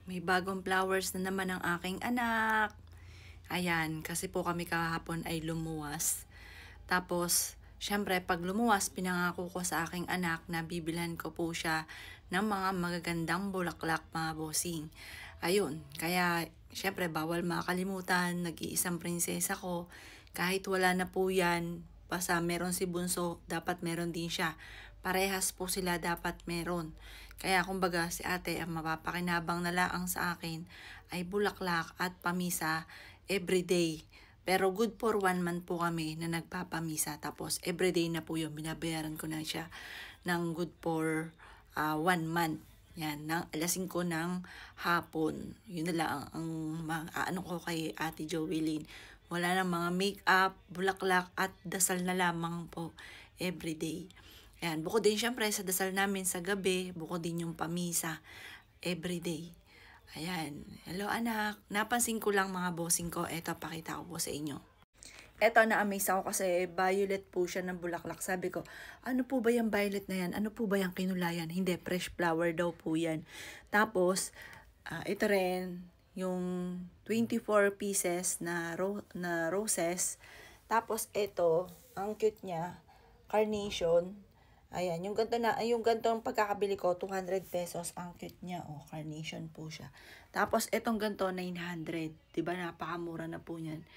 May bagong flowers na naman ang aking anak. Ayan, kasi po kami kahapon ay lumuwas. Tapos, syempre, pag lumuwas, pinangako ko sa aking anak na bibilhan ko po siya ng mga magagandang bulaklak, mga bossing. Ayun, kaya, syempre, bawal makalimutan, nag-iisang prinsesa ko. Kahit wala na po yan, basta meron si Bunso, dapat meron din siya. Parehas po sila dapat meron. Kaya kumbaga si ate ang mapapakinabang na laang sa akin ay bulaklak at pamisa everyday. Pero good for 1 month po kami na nagpapamisa. Tapos everyday na po yun, binabayaran ko na siya ng good for 1 month. Yan, ng alas 5 ng hapon. Yun na lang ang ano ko kay Ate Joelyn. Wala nang mga make-up, bulaklak at dasal na lamang po everyday. Ayan, bukod din syempre sa dasal namin sa gabi, bukod din yung pamisa everyday. Ayan, hello anak, napansin ko lang mga bossing ko, eto pakita ko po sa inyo. Eto, na-amaze ako kasi violet po siya ng bulaklak. Sabi ko, ano po ba yung violet na yan? Ano po ba yung kinulayan? Hindi, fresh flower daw po yan. Tapos, ito rin, yung 24 pieces na roses. Tapos, ito, ang cute niya, carnation. Ayan, yung gantong pagkakabili ko, 200 pesos. Ang cute niya, oh, carnation po siya. Tapos, itong ganto, 900. Diba, napakamura na po yan.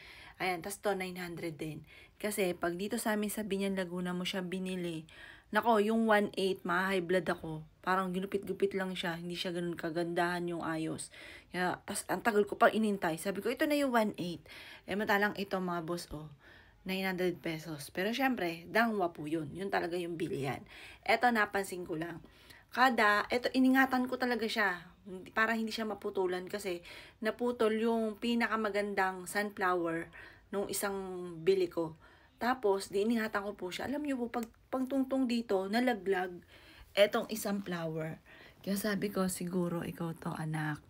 Ayan, tas to, 900 din. Kasi, pag dito sa amin sa Binyan, Laguna mo siya binili, nako, yung 1.8, high blood ako. Parang ginupit-gupit lang siya. Hindi siya ganun kagandahan yung ayos. Kaya, tas, ang tagal ko pang inintay. Sabi ko, ito na yung 1.8. Matalang ito, mga boss, oh. 900 pesos. Pero syempre, dangwa po yun. Yun talaga yung bilihan. Eto, napansin ko lang. Iningatan ko talaga siya. Para hindi siya maputulan kasi naputol yung pinakamagandang sunflower nung isang bili ko. Tapos, iningatan ko po siya. Alam niyo po, pag tungtong dito, nalaglag etong isang flower. Kaya sabi ko, siguro ikaw to, anak.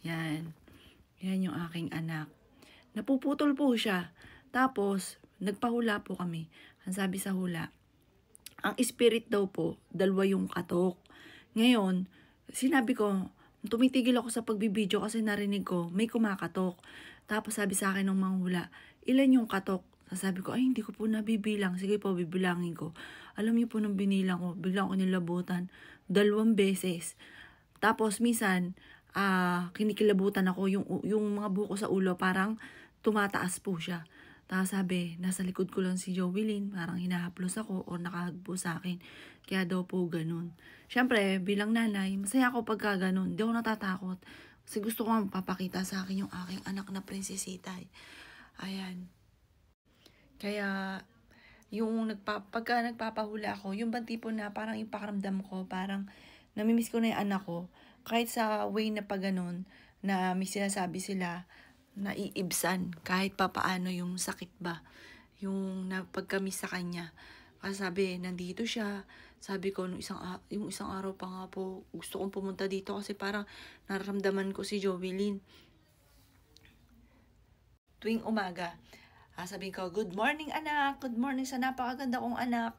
Yan. Yan yung aking anak. Napuputol po siya. Tapos, nagpahula po kami. Ang sabi sa hula, ang spirit daw po, 2 yung katok. Ngayon, sinabi ko, tumitigil ako sa pagbibideo kasi narinig ko, may kumakatok. Tapos sabi sa akin ng manghula, ilan yung katok? Sabi ko, ay hindi ko po nabibilang. Sige po, bibilangin ko. Alam niyo po nung binilang ko, biglang ko nilabutan 2 beses. Tapos minsan, kinikilabutan ako, yung mga buko sa ulo, parang tumataas po siya. Tapos sabi, nasa likod ko lang si Joelyn, parang hinahaplos ako o nakahagpo sa akin. Kaya daw po ganun. Siyempre, bilang nanay, masaya ako pagka ganun. Hindi ako natatakot. Kasi gusto ko mapapakita sa akin yung aking anak na prinsesita. Ayan. Kaya, pagka nagpapahula ako, yung bang tipo na parang yung pakaramdam ko, parang namimiss ko na yung anak ko. Kahit sa way na pag ganun, na may sinasabi sila, naiibsan kahit papaano yung sakit ba yung napagkamiss sa kanya. Kasi sabi, nandito siya. Sabi ko, yung isang araw pa nga po, gusto kong pumunta dito kasi parang nararamdaman ko si Jovelyn. Tuwing umaga, sabi ko, good morning anak, good morning sa napakaganda kong anak.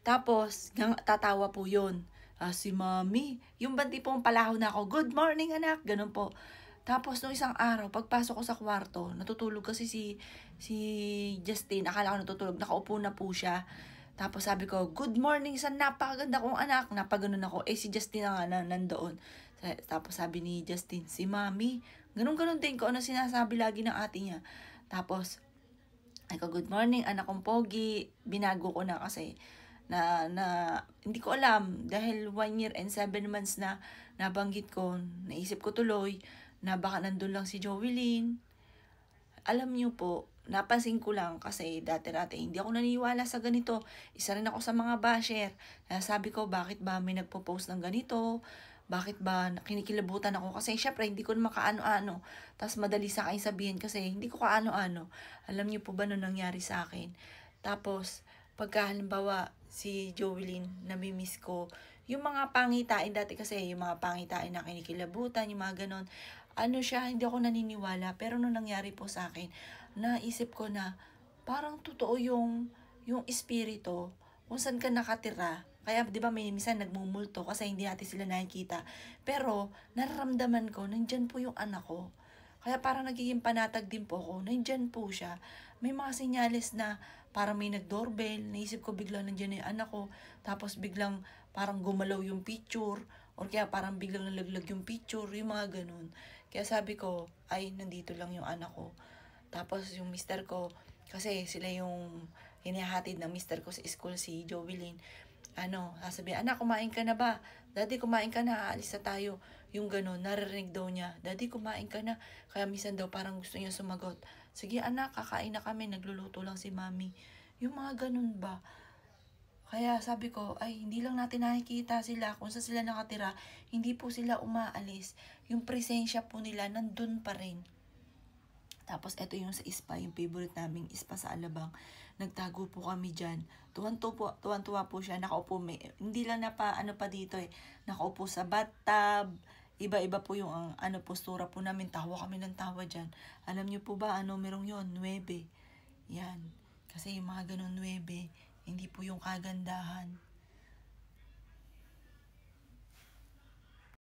Tapos, tatawa po yun. Si mommy, yung banti pong palaho na ako, good morning anak, ganun po. Tapos, nung isang araw, pagpasok ko sa kwarto, natutulog kasi si Justin. Akala ko natutulog, nakaupo na po siya. Tapos sabi ko, good morning sa napakaganda kong anak. Napaganon ako. Si Justin na nga nandoon. Tapos sabi ni Justin, si Mami, ganun-ganun din ko ano sinasabi lagi ng ate niya. Tapos, ako, good morning, anak kong pogi. Binago ko na kasi na hindi ko alam dahil 1 year and 7 months na nabanggit ko, naisip ko tuloy na baka nandun lang si Joelyn. Alam niyo po, napansin ko lang kasi dati-dati hindi ako naniniwala sa ganito. Isa rin ako sa mga basher. Sabi ko, bakit ba may nagpo-post ng ganito? Bakit ba kinikilabutan ako? Kasi syempre hindi ko na makaano-ano. Tapos madali sa akin sabihin kasi hindi ko kaano-ano. Alam niyo po ba nung nangyari sa akin? Tapos, pagka halimbawa si Joelyn, namimiss ko, yung mga pangitain dati kasi, yung mga pangitain na kinikilabutan, yung mga ganon, hindi ako naniniwala. Pero nung nangyari po sa akin, naisip ko na parang totoo yung espiritu, kung saan ka nakatira, Kaya 'di ba may minsan nagmumulto kasi hindi natin sila nakikita. Pero nararamdaman ko nandiyan po yung anak ko. Kaya parang nagiging panatag din po ako, nandiyan po siya. May mga senyales na parang may nag-doorbell, naisip ko biglang nandiyan na yung anak ko, tapos biglang parang gumalaw yung picture, or kaya parang biglang nalaglag yung picture, yung mga ganun. Kaya sabi ko, ay, nandito lang yung anak ko. Tapos yung mister ko, kasi sila yung hinahatid ng mister ko sa school, si Jovelyn. Sasabihin, anak, kumain ka na ba? Daddy, kumain ka na, aalis na tayo. Yung ganun, naririnig daw niya, Daddy, kumain ka na. Kaya minsan daw parang gusto niya sumagot, sige anak, kakain na kami, nagluluto lang si mami. Yung mga ganun ba? Kaya sabi ko, ay, hindi lang natin nakikita sila, kung saan sila nakatira, hindi po sila umaalis. Yung presensya po nila, nandun pa rin. Tapos, eto yung sa spa, yung favorite naming spa sa Alabang. Nagtago po kami dyan. Tuwan-tuwa po siya. Nakaupo, hindi lang ano pa dito eh. Nakaupo sa bathtub. Iba-iba po yung postura po namin. Tawa kami ng tawa dyan. Alam niyo po ba, merong yun? 9. Yan. Kasi yung mga ganun 9, hindi po yung kagandahan.